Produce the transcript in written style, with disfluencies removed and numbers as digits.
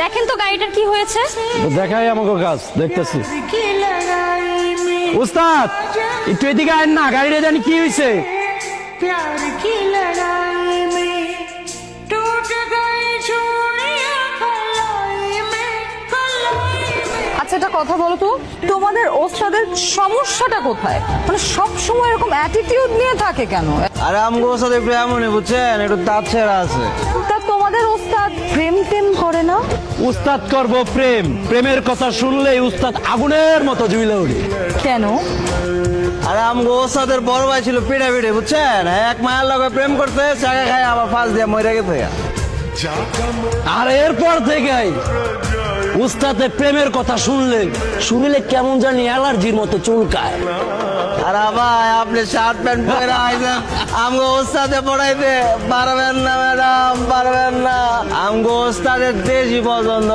দেখেন তো গাড়িটার কি হয়েছে। দেখাই আমাকে কাজ দেখতেছি। উস্তাদ একটু এদিকে আয়েন না, গাড়িটা জানি কি হয়েছে। प्यार की लड़ाई में टूट गई चूड़ियां कलाई में আচ্ছা একটা কথা বলো তো, তোমাদের ওস্তাদের সমস্যাটা কোথায়? মানে সব সময় এরকম অ্যাটিটিউড নিয়ে থাকে কেন? আরে আমগো সাথে একটু এমনই বুঝছেন, একটু তার ছেড়া আছে। তা তোমাদের ওস্তাদ প্রেম টেম করে না? উস্তাদ করব প্রেম, প্রেমের কথা শুনলেই উস্তাদ আগুনের মতো জ্বলে ওঠে। কেন? আরে আমগো ওস্তাদের বড় ভাই ছিল পিঠে পিঠে বুঝছেন, এক মায়ের লগে প্রেম করতে চাকা খায় আবার ফাঁস দিয়ে মরে গেছে। আর এরপর থেকেই উস্তাদের প্রেমের কথা শুনলে কেমন জানি অ্যালার্জির মতো চুলকায়। আরে ভাই আপনি শার্ট প্যান্ট পরে আইছেন আমগো ওস্তাদে পড়াইতে পারবেন না ম্যাডাম, পারবেন না। আমগো ওস্তাদের দেশি পছন্দ।